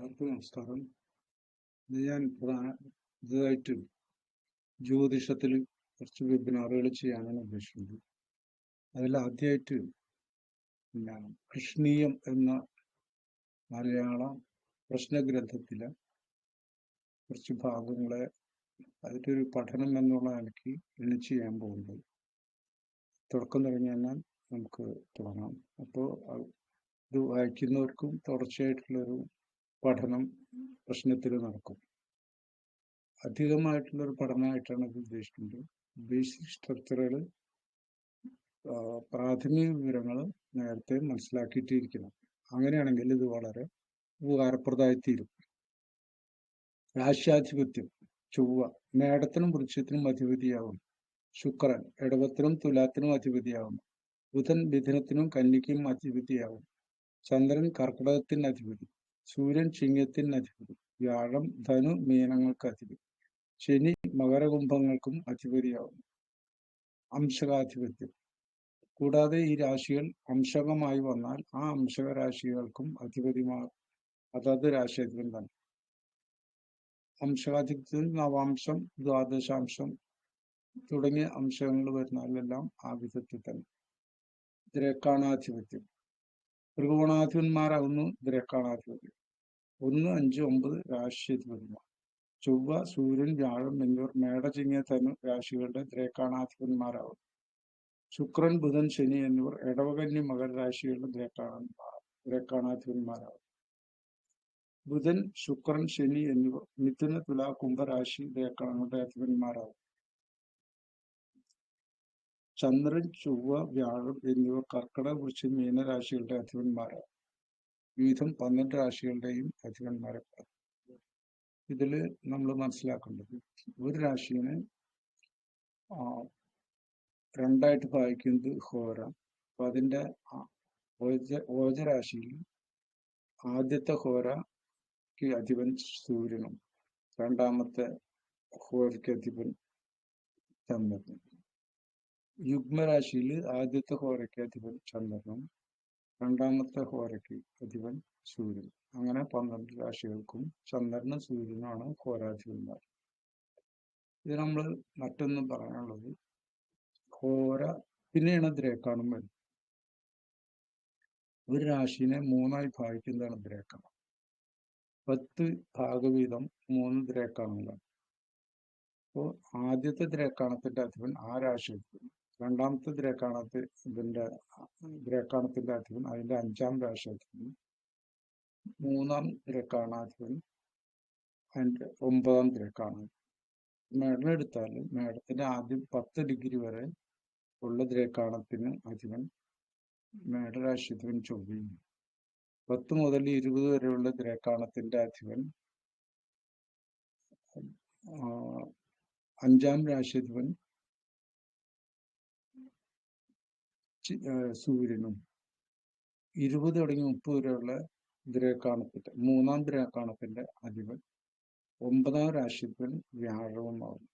എല്ലാവർക്കും നമസ്കാരം. ഇത് ഞാൻ പുതുതായിട്ട് ജ്യോതിഷത്തിൽ കുറച്ച് വെബിനാറുകൾ ചെയ്യാനാണ് ഉദ്ദേശിക്കുന്നത്. അതിൽ ആദ്യമായിട്ട് ഞാൻ കൃഷ്ണീയം എന്ന മലയാള പ്രശ്നഗ്രന്ഥത്തിലെ കുറച്ച് ഭാഗങ്ങളെ അതിൻ്റെ ഒരു പഠനം എന്നുള്ള നിലയ്ക്ക് ഇന്ന് ചെയ്യാൻ പോകുന്നത്. തുടക്കം തുടങ്ങിയാൽ നമുക്ക് തുടങ്ങാം. അപ്പോൾ ഇത് വായിക്കുന്നവർക്കും തുടർച്ചയായിട്ടുള്ളൊരു പഠനം പ്രശ്നത്തിൽ നടക്കും. അധികമായിട്ടുള്ളൊരു പഠനമായിട്ടാണ് ഇത് ഉദ്ദേശിക്കുന്നത്. ബേസിക് സ്ട്രക്ചറുകൾ, പ്രാഥമിക വിവരങ്ങൾ നേരത്തെ മനസ്സിലാക്കിയിട്ടിരിക്കണം. അങ്ങനെയാണെങ്കിൽ ഇത് വളരെ ഉപകാരപ്രദമായിത്തീരും. രാശ്യാധിപത്യം: ചൊവ്വ മേടത്തിനും വൃശ്ചികത്തിനും അധിപതിയാവും. ശുക്രൻ ഇടവത്തിനും തുലാത്തിനും അധിപതിയാവും. ബുധൻ മിഥുനത്തിനും കന്യയ്ക്കും അധിപതിയാവും. ചന്ദ്രൻ കർക്കിടകത്തിന് അധിപതി. സൂര്യൻ ചിങ്ങത്തിന് അധിപതി. വ്യാഴം ധനു മീനങ്ങൾക്ക് അധിപതി. ശനി മകരകുംഭങ്ങൾക്കും അധിപതിയാവും. അംശകാധിപത്യം: കൂടാതെ ഈ രാശികൾ അംശകമായി വന്നാൽ ആ അംശക രാശികൾക്കും അധിപതിമാർ അതത് രാശിയധിപൻ തന്നെ. അംശകാധിപത്യത്തിൽ നവാംശം, ദ്വാദശാംശം തുടങ്ങിയ അംശങ്ങൾ വരുന്നാലെല്ലാം ആ വിധത്തിൽ തന്നെ. ദ്രേക്കാണാധിപത്യം: ത്രികോണാധിപന്മാരാകുന്നു ദ്രേക്കാണാധിപത്യം. 1, 5, 9 രാശിയധിപതിമാർ. ചൊവ്വ, സൂര്യൻ, വ്യാഴം എന്നിവർ മേടചിങ്ങ ധനു രാശികളുടെ ദ്രേക്കാണാധിപന്മാരാകും. ശുക്രൻ, ബുധൻ, ശനി എന്നിവർ ഇടവകന്യ മകര രാശികളുടെ ദ്രേക്കാണാധിപന്മാരാകും. ബുധൻ, ശുക്രൻ, ശനി എന്നിവർ മിഥുന, തുല, കുംഭരാശി ദ്രേക്കാണങ്ങളുടെ അധിപന്മാരാകും. ചന്ദ്രൻ, ചൊവ്വ, വ്യാഴം എന്നിവർ കർക്കിടക, വൃശ്ചിക, മീനരാശികളുടെ അധിപന്മാരാകും. വിവിധം 12 രാശികളുടെയും അധിപന്മാരാകും. ഇതിൽ നമ്മൾ മനസ്സിലാക്കേണ്ടത്, ഒരു രാശിനെ രണ്ടായിട്ട് ഭാഗിക്കുന്നത് ഹോര. അപ്പൊ അതിൻ്റെ ഓജരാശിയിൽ ആദ്യത്തെ ഹോരയ്ക്ക് അധിപൻ സൂര്യനും രണ്ടാമത്തെ ഹോരയ്ക്ക് അധിപൻ ചന്ദ്രനും. യുഗ്മരാശിയിൽ ആദ്യത്തെ ഹോരയ്ക്ക് അധിപൻ ചന്ദ്രനും രണ്ടാമത്തെ ഹോരയ്ക്ക് അധിപൻ സൂര്യൻ. അങ്ങനെ 12 രാശികൾക്കും ചന്ദ്രനും സൂര്യനുമാണ് ഹോരാധിപന്മാർ. ഇത് നമ്മൾ മറ്റൊന്നും പറയാനുള്ളത്, ഹോര പിന്നെയാണ് ദ്രേക്കാണം വരുന്നത്. ഒരു രാശിനെ 3ആയി ഭാഗിക്കുന്നതാണ് ദ്രേക്കാണം. 10 ഭാഗവീതം 3 ദ്രേക്കാണങ്ങളാണ്. അപ്പോൾ ആദ്യത്തെ ദ്രേക്കാണത്തിന്റെ അധിപൻ ആ രാശി, രണ്ടാമത്തെ ദ്രേക്കാണത്തിന്റെ അധിപൻ അതിന്റെ 5ആം രാശി അധിപൻ, 3ആം ദ്രേക്കാണാധിപൻ അതിന്റെ 9ആം ദ്രേക്കാണാധിപൻ. മേടം എടുത്താൽ മേടത്തിന്റെ ആദ്യം 10 ഡിഗ്രി വരെ ഉള്ള ദ്രേക്കാണത്തിന് അധിപൻ മേടരാശിയധിപൻ ചൊവ്വയും, 10 മുതൽ 20 വരെയുള്ള ദ്രേക്കാണത്തിന്റെ അധിപൻ 5ആം രാശിയധിപൻ സൂര്യനും, 20 തുടങ്ങി 30 വരെയുള്ള ദ്രേക്കാണത്തിന്റെ 3ആം ദ്രേക്കാണത്തിന്റെ അധിപൻ 9ആം രാശിയധിപൻ വ്യാഴവുമാവും.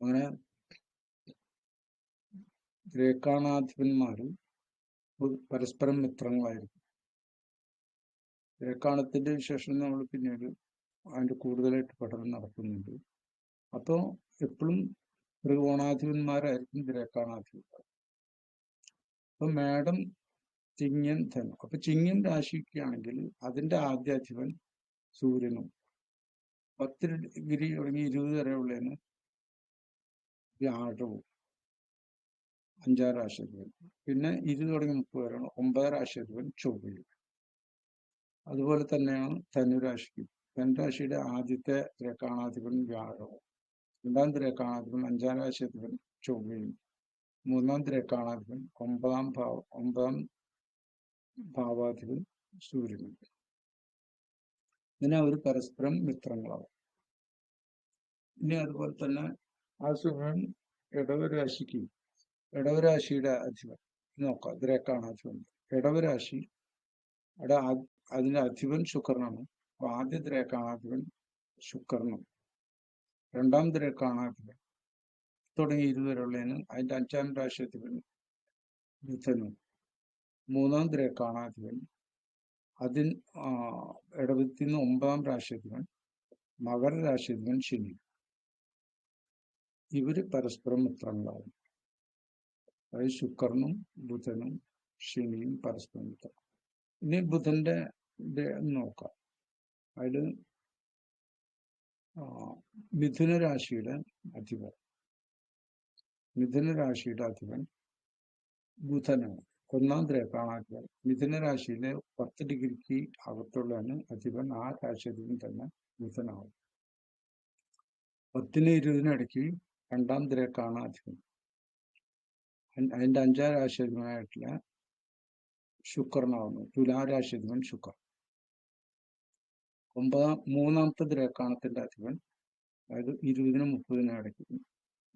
അങ്ങനെ ദ്രേക്കാണാധിപന്മാരും പരസ്പരം മിത്രങ്ങളായിരിക്കും. ദ്രേക്കാണത്തിന്റെ വിശേഷം നമ്മൾ പിന്നീട് അതിന്റെ കൂടുതലായിട്ട് പഠനം നടത്തുന്നുണ്ട്. അപ്പോൾ എപ്പോഴും ത്രികോണാധിപന്മാരായിരിക്കും ദ്രേക്കാണാധിപന്മാർ. അപ്പൊ മേടം, ചിങ്ങൻ, ധനു. അപ്പൊ ചിങ്ങൻ രാശിക്കാണെങ്കിൽ അതിന്റെ ആദ്യാധിപൻ സൂര്യനും, 10 ഡിഗ്രി തുടങ്ങി 20 വരെയുള്ളതിന് വ്യാഴവും 5ആം രാശിയധിപൻ. പിന്നെ 20 തുടങ്ങി 30 വരെയാണ് 9ആം രാശിയധിപൻ ചൊവ്വയും. അതുപോലെ തന്നെയാണ് ധനുരാശിക്ക്. ധനുരാശിയുടെ ആദ്യത്തെ ദ്രേക്കാണാധിപൻ വ്യാഴവും, 2ആം ദ്രേക്കാണാധിപൻ 5ആം രാശിയധിപൻ ചൊവ്വയും, 3ആം ദ്രേക്കാണാധിപൻ 9ആം ഭാവാധിപൻ സൂര്യനും. ഇങ്ങനെ അവർ പരസ്പരം മിത്രങ്ങളാവും. ഇനി അതുപോലെ തന്നെ ആ സൂര്യൻ ഇടവരാശിയുടെ അധിപൻ നോക്കാം. ദ്രേക്കാണാധിപൻ ഇടവരാശി അതിന്റെ അധിപൻ ശുക്രനാണ്. അപ്പൊ ആദ്യ ദ്രേക്കാണാധിപൻ ശുക്രനും, 2ആം ദ്രേക്കാണാധിപൻ തുടങ്ങി 20 വരെയുള്ളതിന് അതിന്റെ 5ആം രാശിയധിപൻ ബുധനും, 3ആം ദ്രേക്കാണാധിപൻ അതിൽ ഇടവത്തിൽ നിന്ന് 9-ാം രാശിയധിപൻ മകരരാശിയധിപൻ ശനി. ഇവര് പരസ്പരം മിത്രങ്ങളാകും. അതായത് ശുക്രനും ബുധനും ശനിയും പരസ്പരം മിത്രം. ഇനി ബുധന്റെ നോക്കാം. അതിൽ മിഥുന രാശിയുടെ അധിപൻ ബുധനാണ്. 1-ാം ദ്രേക്കാണാധിപൻ. മിഥുന രാശിയിലെ 10 ഡിഗ്രിക്ക് അകത്തുള്ളതാണ് അധിപൻ. ആ രാശിയധിപൻ തന്നെ ബുധനാവും. 10-നും 20-നും ഇടയ്ക്ക് 2-ാം ദ്രേക്കാണാധിപൻ. അതിന്റെ 5-ാം രാശിയധിപനായിട്ടുള്ള ശുക്രനാവുന്നു. തുലാരാശിയധിപൻ ശുക്രൻ. 3-ാമത്തെ ദ്രേക്കാണത്തിന്റെ അധിപൻ, അതായത് 20-നും 30-നും ഇടയ്ക്ക്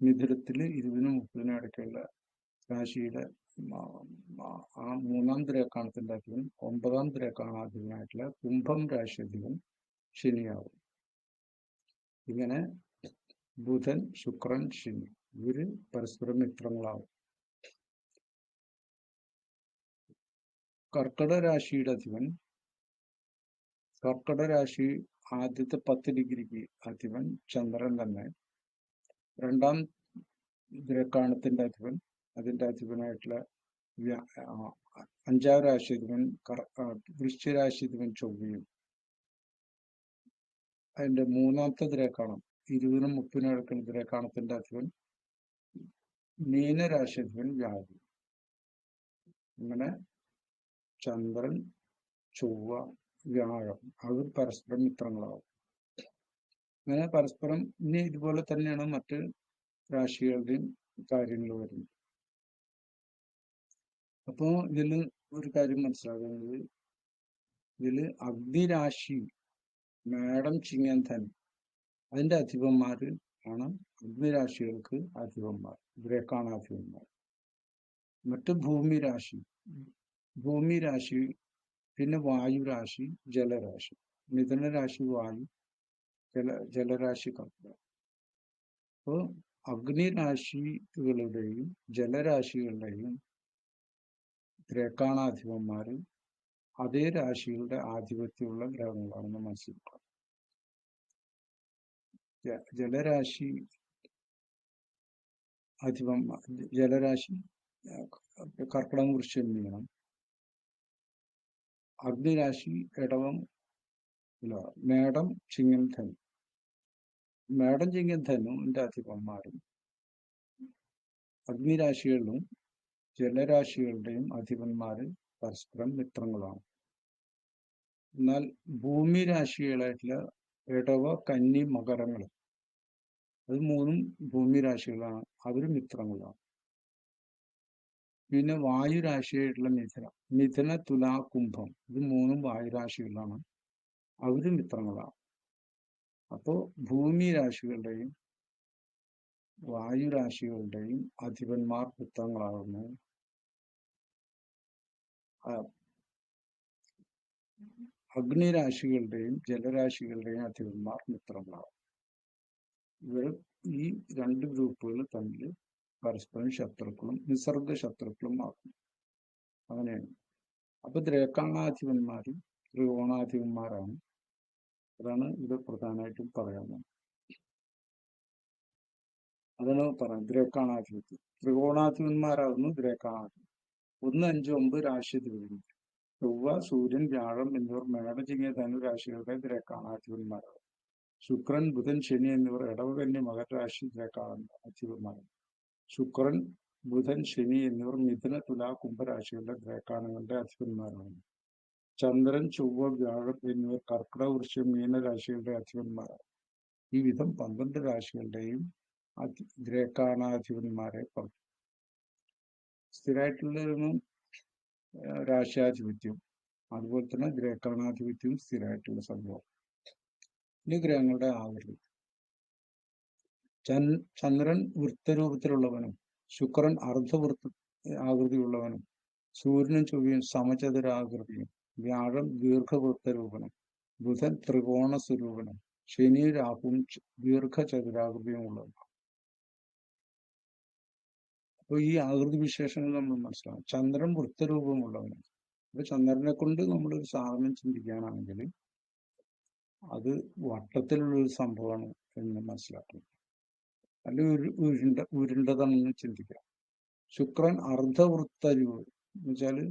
മിഥുനത്തില് 20-നും 30-നും ഇടയ്ക്കുള്ള രാശിയുടെ 3-ാം ദ്രേക്കാണത്തിന്റെ അധിപൻ 9-ാം ദ്രേക്കാണാധിപനായിട്ടുള്ള കുംഭം രാശിയധിപൻ ശനിയാവും. ഇങ്ങനെ ബുധൻ, ശുക്രൻ, ശനി ഇവര് പരസ്പരം മിത്രങ്ങളാവും. കർക്കട രാശിയുടെ അധിപൻ, കർക്കട രാശി ആദ്യത്തെ 10 ഡിഗ്രിക്ക് അധിപൻ ചന്ദ്രൻ തന്നെ. 2-ാം ദ്രേക്കാണത്തിന്റെ അധിപൻ, അതിന്റെ അധിപനായിട്ടുള്ള 5-ാം രാശിയധിപൻ വൃശ്ചികരാശിയധിപൻ ചൊവ്വയും. അതിന്റെ 3-ാമത്തെ ദ്രേക്കാണം 20-നും 30-നും ഇടയ്ക്കുള്ള ദ്രേക്കാണത്തിന്റെ അധിപൻ മീനരാശിയധിപൻ വ്യാഴം. അങ്ങനെ ചന്ദ്രൻ, ചൊവ്വ, വ്യാഴം അവർ പരസ്പരം മിത്രങ്ങളാവും. അങ്ങനെ പരസ്പരം ഇനി ഇതുപോലെ തന്നെയാണ് മറ്റ് രാശികളുടെയും കാര്യങ്ങൾ വരുന്നത്. അപ്പോ ഇതിൽ ഒരു കാര്യം മനസ്സിലാക്കുന്നത്, ഇതില് അഗ്നിരാശി മേടം, ചിങ്ങം, ധൻ അതിന്റെ അധിപന്മാര് ആണ് അഗ്നിരാശികൾക്ക് അധിപന്മാർ, ദ്രേക്കാണാധിപന്മാർ. മറ്റ് ഭൂമി രാശി, പിന്നെ വായുരാശി, ജലരാശി. മിഥുനരാശി വായു, ജലരാശി കർക്കിടകം. അപ്പോ അഗ്നിരാശികളുടെയും ജലരാശികളുടെയും ദ്രേക്കാണാധിപന്മാര് അതേ രാശികളുടെ ആധിപത്യമുള്ള ഗ്രഹങ്ങളാണെന്ന് മനസ്സിലാക്കാം. ജലരാശി കർക്കിടകം, വൃശ്ചികം, മീനം. അഗ്നിരാശി ഇടവം, മേടം, ചിങ്ങം, ധനു. മേടം, ചിങ്ങം, ധനുവിന്റെ അധിപന്മാരും അഗ്നിരാശികളിലും ജലരാശികളുടെയും അധിപന്മാര് പരസ്പരം മിത്രങ്ങളാണ്. എന്നാൽ ഭൂമി രാശികളായിട്ടുള്ള ഇടവ, കന്നി, മകരങ്ങൾ അത് 3 ഭൂമി രാശികളാണ്, അവര് മിത്രങ്ങളാണ്. പിന്നെ വായുരാശിയായിട്ടുള്ള മിഥുന, തുല, കുംഭം ഇത് 3 വായുരാശികളാണ്, അവര് മിത്രങ്ങളാണ്. അപ്പോ ഭൂമി രാശികളുടെയും വായുരാശികളുടെയും അധിപന്മാർ മിത്രങ്ങളാകുന്നു. അഗ്നിരാശികളുടെയും ജലരാശികളുടെയും അധിപന്മാർ മിത്രങ്ങളാകും. ഇവർ ഈ 2 ഗ്രൂപ്പുകൾ തമ്മിൽ പരസ്പരം ശത്രുക്കളും നിസർഗ ശത്രുക്കളും ആകും. അങ്ങനെയാണ്. അപ്പൊ ദ്രേക്കാണാധിപന്മാരും ത്രികോണാധിപന്മാരാണ്. അതാണ് ഇത് പ്രധാനമായിട്ടും പറയാൻ. അതാണ് പറയാം, ദ്രേക്കാണാധിപത്യം. ത്രികോണാധിപന്മാരാകുന്നു ദ്രേക്കാണാധിപത്യം. 1, 5, 9 രാശിയധിപതി ചൊവ്വ, സൂര്യൻ, വ്യാഴം എന്നിവർ മേട, ചിങ്ങ, ധനു രാശികളുടെ ദ്രേക്കാണാധിപന്മാരാകും. ശുക്രൻ, ബുധൻ, ശനി എന്നിവർ ഇടവ, കന്നി, മകരരാശി ദ്രേക്കാണാധിപന്മാരാകും. ശുക്രൻ, ബുധൻ, ശനി എന്നിവർ മിഥുന, തുല, കുംഭരാശികളുടെ ദ്രേക്കാണങ്ങളുടെ അധിപന്മാരാണ്. ചന്ദ്രൻ, ചൊവ്വ, വ്യാഴം എന്നിവർ കർക്കിടക, വൃശ്ചികം, മീനരാശികളുടെ അധിപന്മാരാണ്. ഈ വിധം 12 രാശികളുടെയും ദ്രേക്കാണാധിപന്മാരെ പറഞ്ഞു. സ്ഥിരമായിട്ടുള്ളതൊന്നും രാശിയാധിപത്യം, അതുപോലെ തന്നെ ദ്രേക്കാണാധിപത്യവും സ്ഥിരമായിട്ടുള്ള സംഭവം. ഈ ഗ്രഹങ്ങളുടെ ആകൃതി: ചന്ദ്രൻ വൃത്തരൂപത്തിലുള്ളവനും ശുക്രൻ അർദ്ധവൃത്ത ആകൃതിയുള്ളവനും സൂര്യനും ചൊവ്വയും സമചതുരാകൃതിയും വ്യാഴം ദീർഘവൃത്തരൂപനും ബുധൻ ത്രികോണ സ്വരൂപനും ശനി രാഹുവും ദീർഘചതുരാകൃതിയും ഉള്ളവനും. അപ്പോൾ ഈ ആകൃതി വിശേഷങ്ങൾ നമ്മൾ മനസ്സിലാവും. ചന്ദ്രൻ വൃത്തരൂപമുള്ളവനും അപ്പൊ ചന്ദ്രനെ കൊണ്ട് നമ്മളൊരു സാധനം ചിന്തിക്കുകയാണെങ്കിൽ അത് വട്ടത്തിലുള്ള ഒരു സംഭവമാണ് എന്ന് മനസ്സിലാക്കണം. അല്ലെങ്കിൽ ഉരുണ്ടതാണെന്ന് ചിന്തിക്കാം. ശുക്രൻ അർദ്ധവൃത്ത രൂപം എന്ന് വെച്ചാല്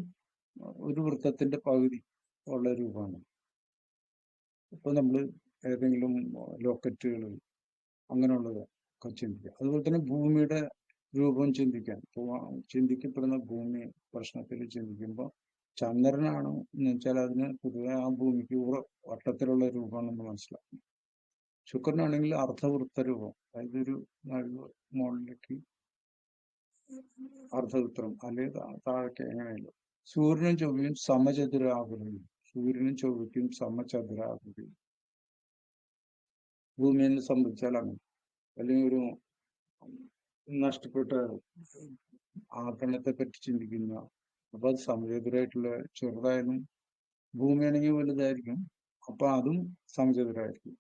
ഒരു വൃത്തത്തിന്റെ പകുതി ഉള്ള രൂപമാണ്. ഇപ്പൊ നമ്മൾ ഏതെങ്കിലും ലോക്കറ്റുകൾ അങ്ങനെയുള്ളത് ഒക്കെ ചിന്തിക്കാം. അതുപോലെ തന്നെ ഭൂമിയുടെ രൂപം ചിന്തിക്കാൻ. ഇപ്പോൾ ചിന്തിക്കപ്പെടുന്ന ഭൂമി പ്രശ്നത്തിൽ ചിന്തിക്കുമ്പോൾ ചന്ദ്രനാണ് എന്ന് വെച്ചാൽ അതിന് പൊതുവെ ആ ഭൂമിക്ക് വട്ടത്തിലുള്ള രൂപമാണെന്ന് മനസ്സിലാക്കും. ശുക്രനാണെങ്കിൽ അർദ്ധവൃത്ത രൂപം, അതായത് ഒരു മുകളിലേക്ക് അർദ്ധവൃത്തം അല്ലെങ്കിൽ താഴേക്ക് എങ്ങനെയല്ലോ. സൂര്യനും ചൊവ്വയും സമചതുരാകൃതിയും. സൂര്യനും ചൊവ്വയ്ക്കും സമചതുരാകൃതിയും. ഭൂമിയെ സംബന്ധിച്ചാൽ അങ്ങനെ. അല്ലെങ്കിൽ ഒരു നഷ്ടപ്പെട്ട ആഭരണത്തെ പറ്റി ചിന്തിക്കുന്ന, അപ്പൊ അത് സമചതുരായിട്ടുള്ള ചെറുതായാലും ഭൂമിയാണെങ്കിൽ വലുതായിരിക്കും, അപ്പൊ അതും സമചതുരായിരിക്കും.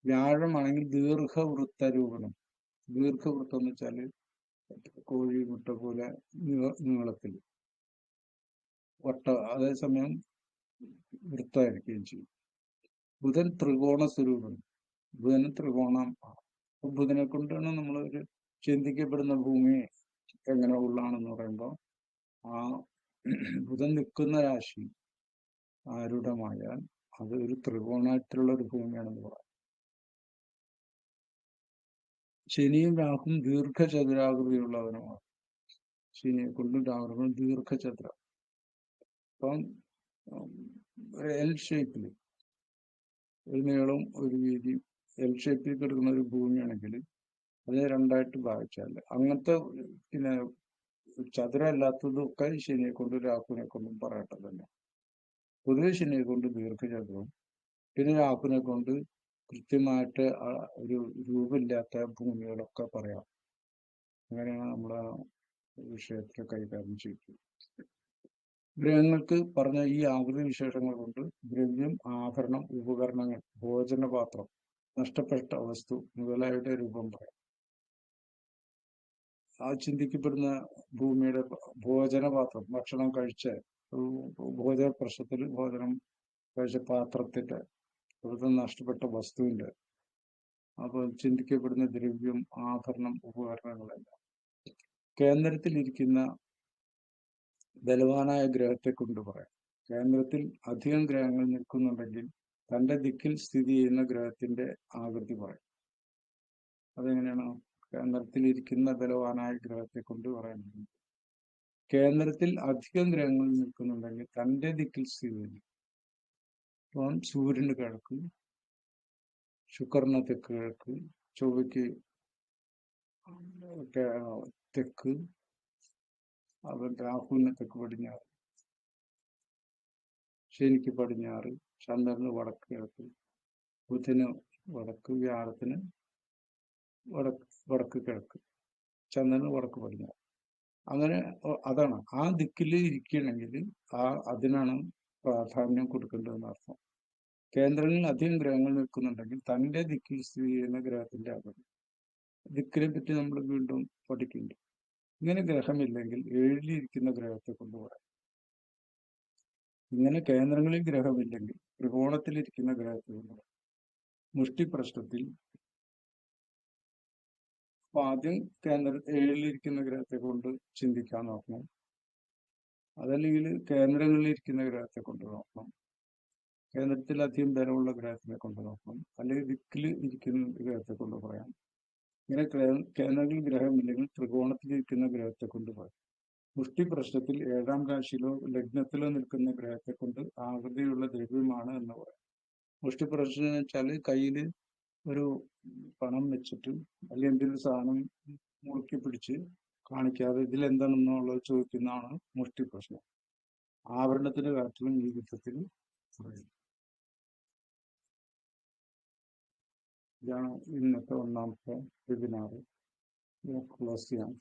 വ്യാഴമാണെങ്കിൽ ദീർഘവൃത്ത രൂപണം. ദീർഘവൃത്തം എന്ന് വെച്ചാല് കോഴി മുട്ട പോലെ നീളത്തിൽ അതേസമയം വൃത്തമായിരിക്കുകയും ചെയ്യും. ബുധൻ ത്രികോണ സ്വരൂപം. ബുധന് ത്രികോണം. ബുധനെ കൊണ്ടാണ് നമ്മൾ ഒരു ചിന്തിക്കപ്പെടുന്ന ഭൂമി എങ്ങനെ ഉള്ളാണെന്ന് പറയുമ്പോൾ ആ ബുധൻ നിൽക്കുന്ന രാശി ആരൂഢമായാൽ അത് ഒരു ത്രികോണായിട്ടുള്ള ഒരു ഭൂമിയാണെന്ന് പറയാം. ശനിയും രാഹുവും ദീർഘചതുരാകൃതിയുള്ളവനുമാണ്. ശനിയെ കൊണ്ടും രാഹുവും ദീർഘചതുരം. അപ്പം എൽ ഷേപ്പിൽ ഒരു നീളം ഒരു വീതി എൽ ഷേപ്പിൽ കിടക്കുന്ന ഒരു ഭൂമിയാണെങ്കിൽ അതിനെ രണ്ടായിട്ട് ഭാഗിച്ചാൽ അങ്ങനത്തെ പിന്നെ ചതുരമല്ലാത്തതൊക്കെ ശനിയെ കൊണ്ടും രാഹുവിനെ കൊണ്ടും പറയട്ടത് തന്നെ. പൊതുവെ ശനിയെ കൊണ്ട് ദീർഘചതുരവും പിന്നെ രാഹുവിനെ കൊണ്ട് കൃത്യമായിട്ട് ഒരു രൂപമില്ലാത്ത ഭൂമികളൊക്കെ പറയാം. അങ്ങനെയാണ് നമ്മളെ വിഷയത്തെ കൈകാര്യം ചെയ്യുന്നത്. ഗ്രഹങ്ങൾക്ക് പറഞ്ഞ ഈ ആകൃതി വിശേഷങ്ങൾ കൊണ്ട് ദ്രവ്യം, ആഭരണം, ഉപകരണങ്ങൾ, ഭോജനപാത്രം, നഷ്ടപ്പെട്ട വസ്തു മുതലായവയുടെ രൂപം പറയാം. ആ ചിന്തിക്കപ്പെടുന്ന ഭൂമിയുടെ ഭോജനപാത്രം, ഭക്ഷണം കഴിച്ച ഭോജന പ്രശ്നത്തിൽ ഭോജനം കഴിച്ച പാത്രത്തിന്റെ അവിടുത്തെ നഷ്ടപ്പെട്ട വസ്തുവിന്റെ, അപ്പോൾ ചിന്തിക്കപ്പെടുന്ന ദ്രവ്യം, ആഭരണം, ഉപകരണങ്ങളെല്ലാം. കേന്ദ്രത്തിൽ ഇരിക്കുന്ന ബലവാനായ ഗ്രഹത്തെ കൊണ്ട് പറയാം. കേന്ദ്രത്തിൽ അധികം ഗ്രഹങ്ങൾ നിൽക്കുന്നുണ്ടെങ്കിൽ തന്റെ ദിക്കിൽ സ്ഥിതി ചെയ്യുന്ന ഗ്രഹത്തിന്റെ ആകൃതി പറയും. അതെങ്ങനെയാണ്? കേന്ദ്രത്തിൽ ഇരിക്കുന്ന ബലവാനായ ഗ്രഹത്തെ കൊണ്ട് പറയുന്നത്. കേന്ദ്രത്തിൽ അധികം ഗ്രഹങ്ങൾ നിൽക്കുന്നുണ്ടെങ്കിൽ തന്റെ ദിക്കിൽ സ്ഥിതി ചെയ്യും. ഇപ്പം സൂര്യന് കിഴക്ക്, ശുക്രന് തെക്ക് കിഴക്ക്, ചൊവ്വയ്ക്ക് തെക്ക്, അവൻ രാഹുവിന് തെക്ക് പടിഞ്ഞാറ്, ശനിക്ക് പടിഞ്ഞാറ്, ചന്ദ്രന് വടക്ക് കിഴക്ക്, ബുധന് വടക്ക്, വ്യാഴത്തിന് വടക്ക് കിഴക്ക്, ചന്ദ്രന് വടക്ക് പടിഞ്ഞാറ്. അങ്ങനെ അതാണ് ആ ദിക്കിൽ ഇരിക്കുകയാണെങ്കിൽ അതിനാണ് പ്രാധാന്യം കൊടുക്കേണ്ടതെന്ന് അർത്ഥം. കേന്ദ്രങ്ങളിൽ അധികം ഗ്രഹങ്ങൾ നിൽക്കുന്നുണ്ടെങ്കിൽ തന്റെ ദിക്കിൽ സ്ഥിതി ചെയ്യുന്ന ഗ്രഹത്തിന്റെ ആകൃതി. ദിക്കിനെ പറ്റി നമ്മൾ വീണ്ടും പഠിക്കുന്നുണ്ട്. ഇങ്ങനെ ഗ്രഹമില്ലെങ്കിൽ ഏഴിലിരിക്കുന്ന ഗ്രഹത്തെ കൊണ്ടുപോകാം. ഇങ്ങനെ കേന്ദ്രങ്ങളിൽ ഗ്രഹമില്ലെങ്കിൽ ത്രികോണത്തിലിരിക്കുന്ന ഗ്രഹത്തെ കൊണ്ടുപോകാം. മുഷ്ടി പ്രശ്നത്തിൽ അപ്പൊ ആദ്യം ഏഴിലിരിക്കുന്ന ഗ്രഹത്തെ കൊണ്ട് ചിന്തിക്കാൻ നോക്കണം. അതല്ലെങ്കിൽ കേന്ദ്രങ്ങളിലിരിക്കുന്ന ഗ്രഹത്തെ കൊണ്ട് നോക്കണം. കേന്ദ്രത്തിൽ അധികം ബലമുള്ള ഗ്രഹത്തിനെ കൊണ്ട് നോക്കണം. അല്ലെങ്കിൽ ദിക്കിൽ ഇരിക്കുന്ന ഗ്രഹത്തെ കൊണ്ട് പറയാം. ഇങ്ങനെ കേന്ദ്രങ്ങളിൽ ഗ്രഹമില്ലെങ്കിൽ ത്രികോണത്തിലിരിക്കുന്ന ഗ്രഹത്തെ കൊണ്ട് പറയാം. മുഷ്ടി പ്രശ്നത്തിൽ 7ാം രാശിയിലോ ലഗ്നത്തിലോ നിൽക്കുന്ന ഗ്രഹത്തെ കൊണ്ട് ആകൃതിയുള്ള ദ്രവ്യമാണ് എന്ന് പറയാം. മുഷ്ടി പ്രശ്നം എന്ന് വെച്ചാൽ കയ്യിൽ ഒരു പണം വെച്ചിട്ട് അല്ലെങ്കിൽ എന്തെങ്കിലും സാധനം മുറുക്കി പിടിച്ച് കാണിക്കാതെ ഇതിലെന്താണെന്നുള്ളത് ചോദിക്കുന്നതാണ് മുഷ്ടി പ്രശ്നം. ആഭരണത്തിന്റെ കാര്യത്തിലും ഈ വിധത്തിൽ പറയും. ഇതാണ് ഇന്നത്തെ 1ാമത്തെ വെബിനാർ. ക്ലോസ് ചെയ്യാം.